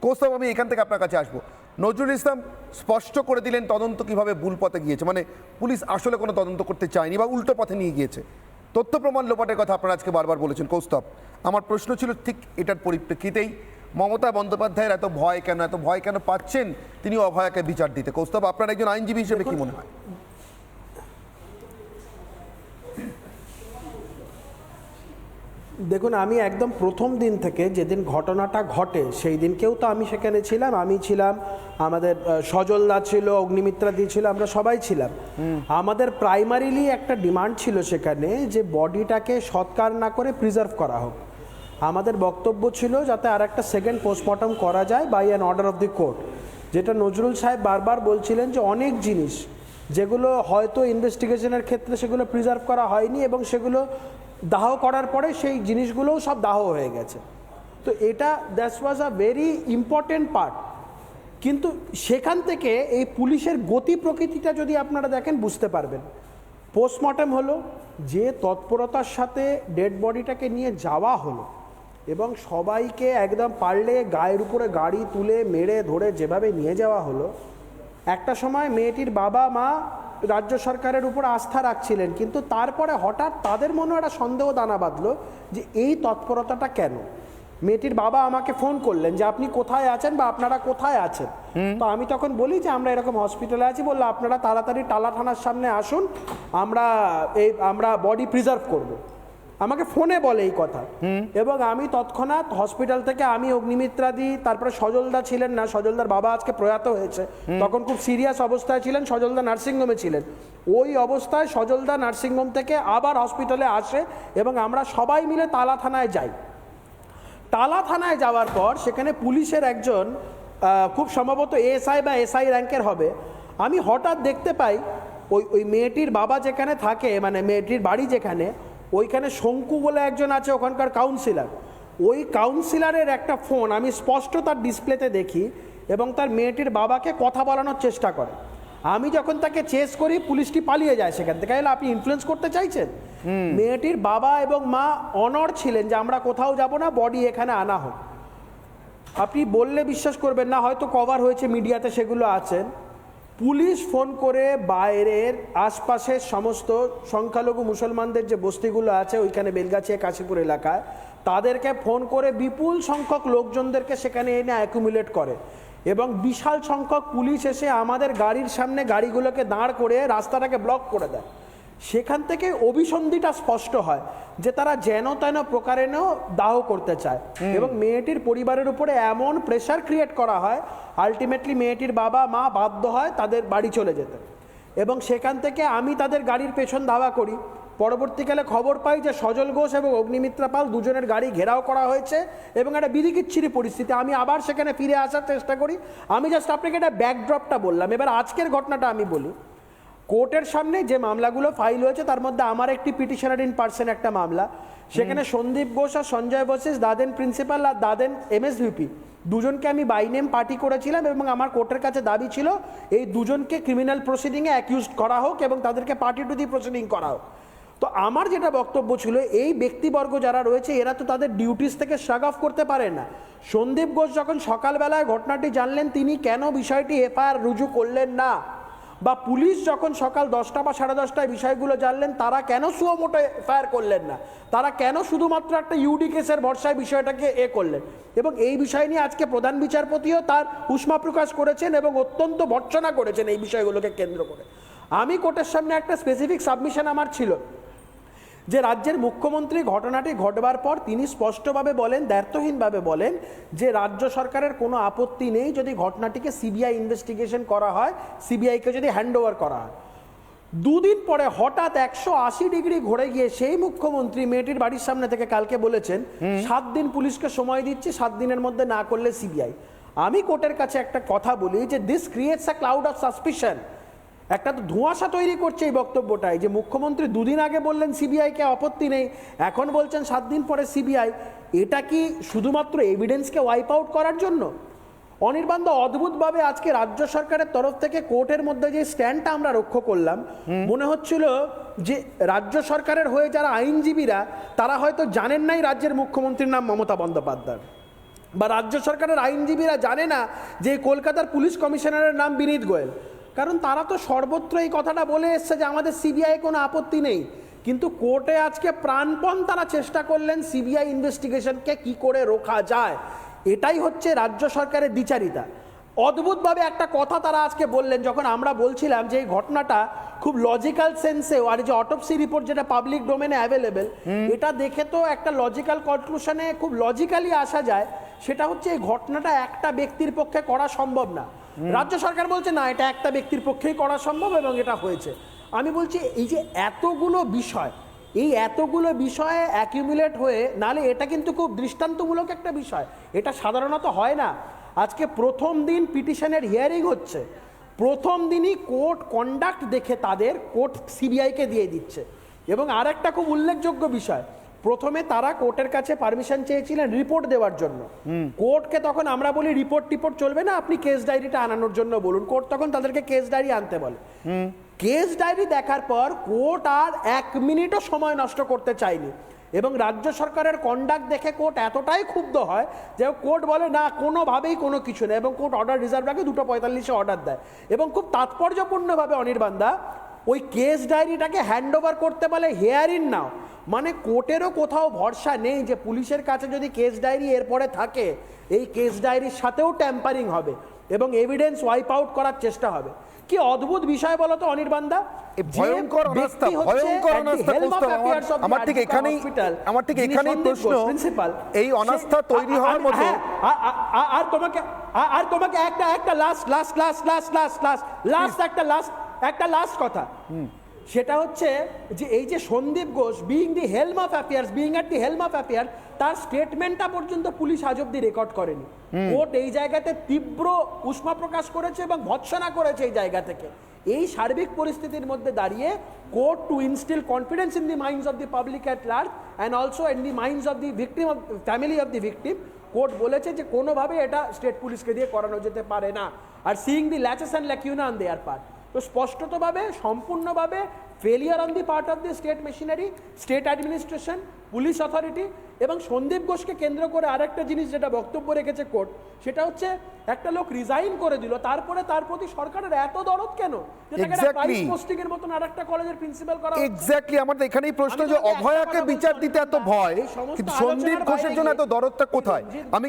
কৌস্তব, আমি এখান থেকে আপনার কাছে আসবো। নজরুল ইসলাম স্পষ্ট করে দিলেন তদন্ত কিভাবে ভুল পথে গিয়েছে, মানে পুলিশ আসলে কোনো তদন্ত করতে চায়নি বা উল্টো পথে নিয়ে গিয়েছে। তথ্য প্রমাণ লোপাটের কথা আপনারা আজকে বারবার বলেছেন। কৌস্তব, আমার প্রশ্ন ছিল ঠিক এটার পরিপ্রেক্ষিতেই মমতা বন্দ্যোপাধ্যায়ের এত ভয় কেন পাচ্ছেন তিনি অভয়াকে বিচার দিতে? কৌস্তব, আপনার একজন আইনজীবী হিসেবে কি মনে হয়? দেখুন, আমি একদম প্রথম দিন থেকে যেদিন ঘটনাটা ঘটে সেই দিনকেও তো আমি সেখানে ছিলাম। আমি ছিলাম, আমাদের সজলদা ছিল, অগ্নিমিত্রা দি ছিল, আমরা সবাই ছিলাম। আমাদের প্রাইমারিলি একটা ডিমান্ড ছিল সেখানে যে বডিটাকে সৎকার না করে প্রিজার্ভ করা হোক। আমাদের বক্তব্য ছিল যাতে আর একটা সেকেন্ড পোস্টমর্টম করা যায় by an order of the court. যেটা নজরুল সাহেব বারবার বলছিলেন যে অনেক জিনিস যেগুলো হয়তো ইনভেস্টিগেশনের ক্ষেত্রে সেগুলো প্রিজার্ভ করা হয়নি এবং সেগুলো দাহ করার পরে সেই জিনিসগুলোও সব দাহ হয়ে গেছে। তো এটা that was a very important part. কিন্তু সেখান থেকে এই পুলিশের গতি প্রকৃতিটা যদি আপনারা দেখেন বুঝতে পারবেন। পোস্টমর্টম হলো, যে তৎপরতার সাথে ডেড বডিটাকে নিয়ে যাওয়া হলো এবং সবাইকে একদম পারলে গায়ের উপরে গাড়ি তুলে মেরে ধরে যেভাবে নিয়ে যাওয়া হলো, একটা সময় মেয়েটির বাবা মা রাজ্য সরকারের উপর আস্থা রাখছিলেন, কিন্তু তারপরে হঠাৎ তাদের মনে একটা সন্দেহ দানা বাঁধলো যে এই তৎপরতাটা কেন। মেয়েটির বাবা আমাকে ফোন করলেন যে আপনি কোথায় আছেন বা আপনারা কোথায় আছেন। তো আমি তখন বলি যে আমরা এরকম হসপিটালে আছি। বললো আপনারা তাড়াতাড়ি টালা থানার সামনে আসুন, আমরা বডি প্রিজার্ভ করব। আমাকে ফোনে বলে এই কথা। এবং আমি তৎক্ষণাৎ হসপিটাল থেকে, আমি অগ্নিমিত্রা দি, তারপরে সজলদা ছিলেন না, সজলদার বাবা আজকে প্রয়াত হয়েছে, তখন খুব সিরিয়াস অবস্থায় ছিলেন, সজলদা নার্সিংহোমে ছিলেন। ওই অবস্থায় সজলদা নার্সিংহোম থেকে আবার হসপিটালে আসে এবং আমরা সবাই মিলে তালা থানায় যাই। তালা থানায় যাওয়ার পর সেখানে পুলিশের একজন খুব সম্ভবত এএসআই বা এসআই র্যাঙ্কের হবে, আমি হঠাৎ দেখতে পাই ওই মেয়েটির বাবা যেখানে থাকে, মানে মেয়েটির বাড়ি যেখানে, ওইখানে শঙ্কু বলে একজন আছে ওখানকার কাউন্সিলর। ওই কাউন্সিলরের একটা ফোন আমি স্পষ্ট তার ডিসপ্লেতে দেখি এবং তার মেয়েটির বাবাকে কথা বলানোর চেষ্টা করে। আমি যখন তাকে চেস করি, পুলিশটি পালিয়ে যায় সেখান থেকে। এলে আপনি ইনফ্লুয়েন্স করতে চাইছেন? মেয়েটির বাবা এবং মা অনড় ছিলেন যে আমরা কোথাও যাব না, বডি এখানে আনা হোক। আপনি বললে বিশ্বাস করবেন না, হয়তো কভার হয়েছে মিডিয়াতে, সেগুলো আছেন। পুলিশ ফোন করে বাইরের আশপাশের সমস্ত সংখ্যালঘু মুসলমানদের যে বস্তিগুলো আছে ওইখানে বেলগাছিয়া কাশীপুর এলাকায়, তাদেরকে ফোন করে বিপুল সংখ্যক লোকজনদেরকে সেখানে এনে অ্যাকুমুলেট করে এবং বিশাল সংখ্যক পুলিশ এসে আমাদের গাড়ির সামনে গাড়িগুলোকে দাঁড় করে রাস্তাটাকে ব্লক করে দেয়। সেখান থেকে অভিসন্ধিটা স্পষ্ট হয় যে তারা যেন তেন প্রকারেও দাহ করতে চায় এবং মেয়েটির পরিবারের উপরে এমন প্রেশার ক্রিয়েট করা হয়, আলটিমেটলি মেয়েটির বাবা মা বাধ্য হয় তাদের বাড়ি চলে যেতে। এবং সেখান থেকে আমি তাদের গাড়ির পেছন ধাওয়া করি। পরবর্তীকালে খবর পাই যে সজল ঘোষ এবং অগ্নিমিত্রা পাল দুজনের গাড়ি ঘেরাও করা হয়েছে এবং একটা বিধিকিচ্ছিরি পরিস্থিতি। আমি আবার সেখানে ফিরে আসার চেষ্টা করি। আমি জাস্ট আপনাকে একটা ব্যাকড্রপটা বললাম। এবার আজকের ঘটনাটা আমি বলি। কোর্টের সামনে যে মামলাগুলো ফাইল হয়েছে তার মধ্যে আমার একটি পিটিশনার ইন পার্সন একটা মামলা, সেখানে সন্দীপ ঘোষ আর সঞ্জয় বসিস দাদেন প্রিন্সিপাল আর দাদেন এমএসভিপি দুজনকে আমি বাই নেম পার্টি করেছিলাম এবং আমার কোর্টের কাছে দাবি ছিল এই দুজনকে ক্রিমিনাল প্রসিডিংয়ে অ্যাকিউজড করা হোক এবং তাদেরকে পার্টি টু দি প্রসিডিং করা হোক। তো আমার যেটা বক্তব্য ছিল, এই ব্যক্তিবর্গ যারা রয়েছে এরা তো তাদের ডিউটিস থেকে শ্রাগ অফ করতে পারে না। সন্দীপ ঘোষ যখন সকালবেলায় ঘটনাটি জানলেন তিনি কেন বিষয়টি এফআইআর রুজু করলেন না, বা পুলিশ যখন সকাল 10টা বা 10:30টায় বিষয়গুলো জানলেন তারা কেন সুও মোটো এফআইআর করলেন না, তারা কেন শুধুমাত্র একটা ইউডি কেসের ভরসায় বিষয়টাকে করলেন। এবং এই বিষয় নিয়ে আজকে প্রধান বিচারপতিও তার উষ্মা প্রকাশ করেছেন এবং অত্যন্ত ভর্ৎসনা করেছেন এই বিষয়গুলোকে কেন্দ্র করে। আমি কোর্টের সামনে একটা স্পেসিফিক সাবমিশন আমার ছিল যে রাজ্যের মুখ্যমন্ত্রী ঘটনাটি ঘটবার পর তিনি স্পষ্টভাবে বলেন, দ্ব্যর্থহীনভাবে বলেন যে রাজ্য সরকারের কোনো আপত্তি নেই যদি ঘটনাটিকে সিবিআই ইনভেস্টিগেশন করা হয়, সিবিআইকে যদি হ্যান্ডওভার করা হয়। দুদিন পরে হঠাৎ 180 ডিগ্রি ঘুরে গিয়ে সেই মুখ্যমন্ত্রী মেয়েটির বাড়ির সামনে থেকে কালকে বলেছেন 7 দিন পুলিশকে সময় দিচ্ছি, 7 দিনের মধ্যে না করলে সিবিআই। আমি কোর্টের কাছে একটা কথা বলি যে this creates a cloud of suspicion. একটা তো ধোঁয়াশা তৈরি করছে এই বক্তব্যটাই যে মুখ্যমন্ত্রী দুদিন আগে বললেন সিবিআইকে আপত্তি নেই, এখন বলছেন 7 দিন পরে সিবিআই। এটা কি শুধুমাত্র এভিডেন্সকে ওয়াইপ আউট করার জন্য? অনির্বাণ অদ্ভুতভাবে আজকে রাজ্য সরকারের তরফ থেকে কোর্টের মধ্যে যে স্ট্যান্ডটা আমরা রক্ষা করলাম, মনে হচ্ছিল যে রাজ্য সরকারের হয়ে যারা আইনজীবীরা তারা হয়তো জানেন নাই রাজ্যের মুখ্যমন্ত্রীর নাম মমতা বন্দ্যোপাধ্যায়। বা রাজ্য সরকারের আইনজীবীরা জানে না যে কলকাতার পুলিশ কমিশনারের নাম বিনীত গোয়েল? কারণ তারা তো সর্বত্র এই কথাটা বলে এসছে যে আমাদের সিবিআই কোনো আপত্তি নেই, কিন্তু কোর্টে আজকে প্রাণপণ তারা চেষ্টা করলেন সিবিআই ইনভেস্টিগেশনকে কি করে রোখা যায়। এটাই হচ্ছে রাজ্য সরকারের দ্বিচারিতা। অদ্ভুতভাবে একটা কথা তারা আজকে বললেন, যখন আমরা বলছিলাম যে এই ঘটনাটা খুব লজিক্যাল সেন্সেও, আর যে অটোপসি রিপোর্ট যেটা পাবলিক ডোমেনে অ্যাভেলেবেল, এটা দেখে তো একটা লজিক্যাল কনক্লুশনে খুব লজিক্যালি আসা যায়। সেটা হচ্ছে এই ঘটনাটা একটা ব্যক্তির পক্ষে করা সম্ভব না। রাজ্য সরকার বলছে না, এটা একটা ব্যক্তির পক্ষেই করা সম্ভব এবং এটা হয়েছে। আমি বলছি এই যে এতগুলো বিষয়, এই এতগুলো বিষয়ে অ্যাকিউমুলেট হয়ে, নালে এটা কিন্তু খুব দৃষ্টান্তমূলক একটা বিষয়, এটা সাধারণত হয় না। আজকে প্রথম দিন পিটিশনের হিয়ারিং হচ্ছে, প্রথম দিনই কোর্ট কন্ডাক্ট দেখে তাদের কোর্ট সিবিআইকে দিয়ে দিচ্ছে। এবং আর একটা খুব উল্লেখযোগ্য বিষয়, প্রথমে তারা কোর্টের কাছে পারমিশন চেয়েছিলেন রিপোর্ট দেওয়ার জন্য। কোর্টকে তখন আমরা বলি রিপোর্ট চলবে না, আপনি কেস ডায়েরিটা আনানোর জন্য বলুন। কোর্ট তখন তাদেরকে কেস ডায়েরি আনতে বলে। কেস ডায়েরি দেখার পর কোর্ট আর 1 মিনিটও সময় নষ্ট করতে চায়নি, এবং রাজ্য সরকারের কন্ডাক্ট দেখে কোর্ট এতটাই ক্ষুব্ধ হয় যে কোর্ট বলে না, কোনোভাবেই কোনো কিছু নেই, এবং কোর্ট অর্ডার রিজার্ভ রাখে, 2:45 অর্ডার দেয়। এবং খুব তাৎপর্যপূর্ণভাবে অনির্বাণদা ওই কেস ডায়েরিটাকে হ্যান্ড ওভার করতে বলে হেয়ারিং নাও। মানে কোর্টেরও কোথাও ভরসা নেই যে পুলিশের কাছে যদি কেস ডায়েরি এরপরে থাকে, এই কেস ডায়েরির সাথেও ট্যাম্পারিং হবে এবং এভিডেন্স ওয়াইপ আউট করার চেষ্টা হবে। কি অদ্ভুত বিষয় বলতো অনির্বাণদা, ভয়ঙ্কর অনাস্থা, ভয়ঙ্কর অনাস্থা। আমার ঠিক এখানেই প্রশ্ন, এই অনাস্থা তৈরি হওয়ার মতো। আর তোমাকে একটা লাস্ট কথা, সেটা হচ্ছে যে এই যে Sandip Ghosh being the helm of affairs, তার স্টেটমেন্টটা পর্যন্ত পুলিশ আজ অব্দি রেকর্ড করেনি। কোর্ট এই জায়গাতে তীব্র উষ্মা প্রকাশ করেছে এবং ভৎসনা করেছে এই জায়গা থেকে। এই সার্বিক পরিস্থিতির মধ্যে দাঁড়িয়ে court two instil confidence in the minds of the public at large and also in the minds of the victim, of family of the victim, court বলেছে যে কোনোভাবে এটা স্টেট পুলিশকে দিয়ে করানো যেতে পারে না। আর seeing the laches and lacunae on their part, তো স্পষ্টতভাবে সম্পূর্ণভাবে failure on the part of the state machinery, state administration, police authority. এবং সন্দীপ ঘোষকে কেন্দ্র করে আরেকটা জিনিস যেটা বক্তব্য রেখেছে কোর্ট, সেটা হচ্ছে একটা লোক রিজাইন করে দিল, তারপরে তার প্রতি সরকারের এত দরদ কেন? পোস্টিং এর মতন আরেকটা কলেজের প্রিন্সিপাল করা। এক্স্যাক্টলি, আমাদের এখানেই প্রশ্ন যে অভয়াকে বিচার দিতে এত ভয়, কিন্তু সন্দীপ ঘোষের জন্য এত দরদটা কোথায়? আমি